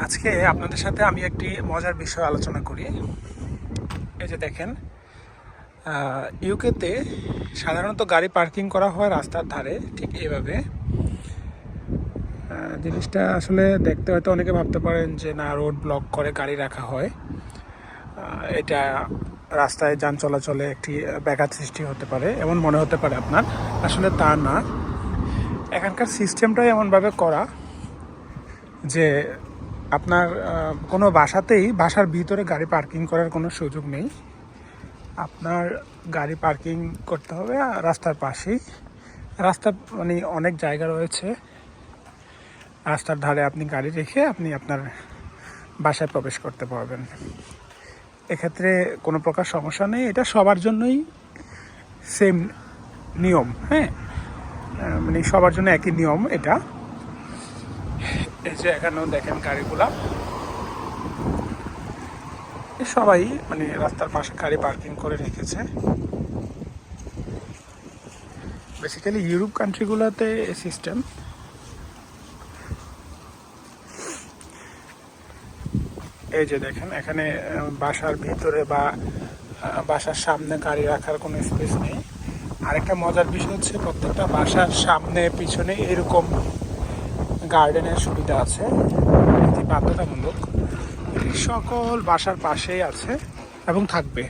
আজকে আপনাদের সাথে আমি একটি মজার বিষয় আলোচনা করি। এই যে দেখেন, ইউকেতে সাধারণত গাড়ি পার্কিং করা হয় রাস্তার ধারে, ঠিক এইভাবে। জিনিসটা আসলে দেখতে হয়তো অনেকে ভাবতে পারেন যে না, রোড ব্লক করে গাড়ি রাখা হয়, এটা রাস্তায় যান চলাচলে একটি ব্যাঘাত সৃষ্টি হতে পারে, এমন মনে হতে পারে আপনার। আসলে তা না, এখানকার সিস্টেমটাই এমনভাবে করা যে আপনার কোনো বাসার ভিতরে গাড়ি পার্কিং করার কোনো সুযোগ নেই। আপনার গাড়ি পার্কিং করতে হবে রাস্তার পাশেই। রাস্তা মানে অনেক জায়গা রয়েছে, রাস্তার ধারে আপনি গাড়ি রেখে আপনি আপনার বাসায় প্রবেশ করতে পারবেন। এক্ষেত্রে কোনো প্রকার সমস্যা নেই, এটা সবার জন্যই সেম নিয়ম। হ্যাঁ, মানে সবার জন্য একই নিয়ম এটা। এই যে এখানেও দেখেন গাড়িগুলা সবাই মানে রাস্তার পাশে গাড়ি পার্কিং করে রেখেছে। বেসিক্যালি ইউরোপ কান্ট্রিগুলোতে এই সিস্টেম। এই যে দেখেন, এখানে বাসার ভিতরে বা বাসার সামনে গাড়ি রাখার কোনো স্পেস নেই। আরেকটা মজার বিষয় হচ্ছে, প্রত্যেকটা বাসার সামনে পিছনে এরকম গার্ডেনের সুবিধা আছে, এটি বাধ্যতামূলক। এটি সকল বাসার পাশেই আছে এবং থাকবে।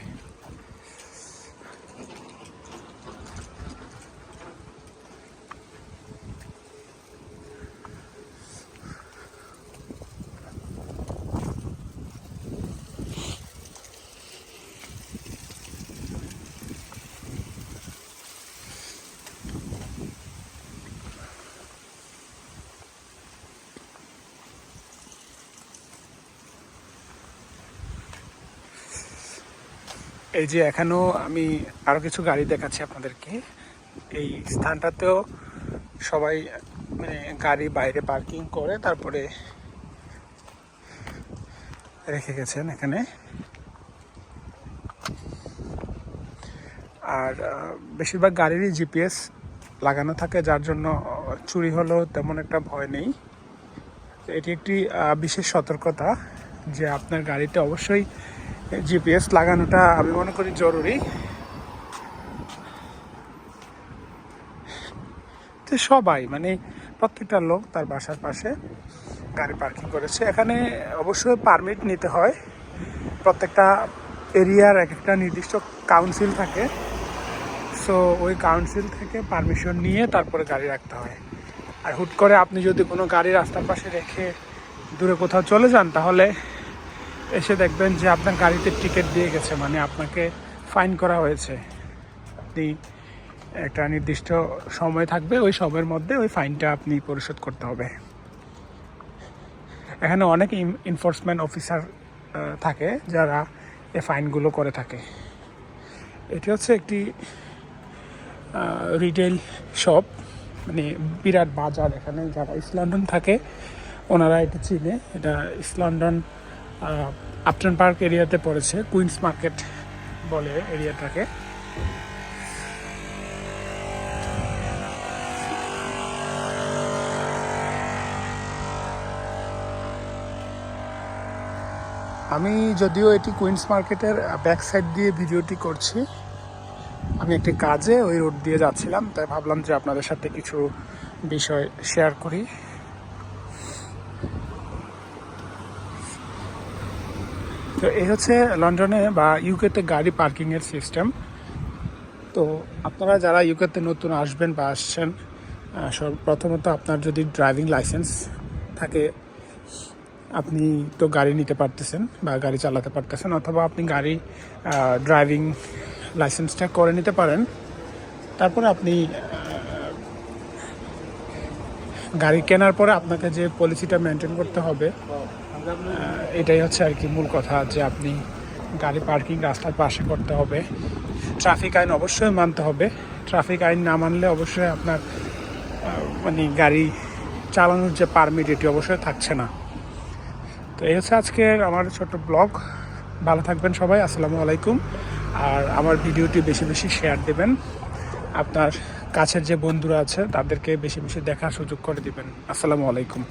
এই যে এখানেও আমি আরো কিছু গাড়ি দেখাচ্ছি আপনাদেরকে। এই স্থানটাতেও সবাই মানে গাড়ি বাইরে পার্কিং করে তারপরে রেখে গেছেন এখানে। আর বেশিরভাগ গাড়িরই জিপিএস লাগানো থাকে, যার জন্য চুরি হলেও তেমন একটা ভয় নেই। এটি একটি বিশেষ সতর্কতা যে আপনার গাড়িতে অবশ্যই জিপিএস লাগানোটা আমি মনে করি জরুরি। তো সবাই মানে প্রত্যেকটা লোক তার বাসার পাশে গাড়ি পার্কিং করেছে। এখানে অবশ্যই পারমিট নিতে হয়। প্রত্যেকটা এরিয়ার এক একটা নির্দিষ্ট কাউন্সিল থাকে, সো ওই কাউন্সিল থেকে পারমিশন নিয়ে তারপরে গাড়ি রাখতে হয়। আর হুট করে আপনি যদি কোনো গাড়ি রাস্তার পাশে রেখে দূরে কোথাও চলে যান, তাহলে এসে দেখবেন যে আপনার গাড়িতে টিকিট দিয়ে গেছে, মানে আপনাকে ফাইন করা হয়েছে। আপনি একটা নির্দিষ্ট সময় থাকবে, ওই সময়ের মধ্যে ওই ফাইনটা আপনি পরিশোধ করতে হবে। এখানে অনেক এনফোর্সমেন্ট অফিসার থাকে যারা এই ফাইনগুলো করে থাকে। এটি হচ্ছে একটি রিটেল শপ, মানে বিরাট বাজার। এখানে যারা ইস্ট লন্ডন থাকে ওনারা এটা চিনে। এটা ইস্ট লন্ডন আপটন পার্ক এরিয়াতে পড়েছে, কুইন্স মার্কেট বলে এরিয়াটাকে। আমি যদিও এটি কুইন্স মার্কেটের ব্যাক সাইড দিয়ে ভিডিওটি করছি, আমি একটি কাজে ওই রোড দিয়ে যাচ্ছিলাম, তাই ভাবলাম যে আপনাদের সাথে কিছু বিষয় শেয়ার করি। তো এই হচ্ছে লন্ডনে বা ইউকেতে গাড়ি পার্কিংয়ের সিস্টেম। তো আপনারা যারা ইউকেতে নতুন আসবেন বা আসছেন, প্রথমত আপনার যদি ড্রাইভিং লাইসেন্স থাকে আপনি তো গাড়ি নিতে পারতেছেন বা গাড়ি চালাতে পারতেছেন, অথবা আপনি গাড়ি ড্রাইভিং লাইসেন্সটা করে নিতে পারেন। তারপরে আপনি গাড়ি কেনার পরে আপনাকে যে পলিসিটা মেনটেন করতে হবে, এটাই হচ্ছে আর কি মূল কথা, যে আপনি গাড়ি পার্কিং রাস্তার পাশে করতে হবে। ট্রাফিক আইন অবশ্যই মানতে হবে। ট্রাফিক আইন না মানলে অবশ্যই আপনার মানে গাড়ি চালানোর যে পারমিট এটি অবশ্যই থাকছে না। তো এই হচ্ছে আজকের আমার ছোট ব্লগ। ভালো থাকবেন সবাই, আসসালামু আলাইকুম। আর আমার ভিডিওটি বেশি বেশি শেয়ার দেবেন, আপনার কাছের যে বন্ধুরা আছে তাদেরকে বেশি বেশি দেখার সুযোগ করে দিবেন। আসসালামু আলাইকুম।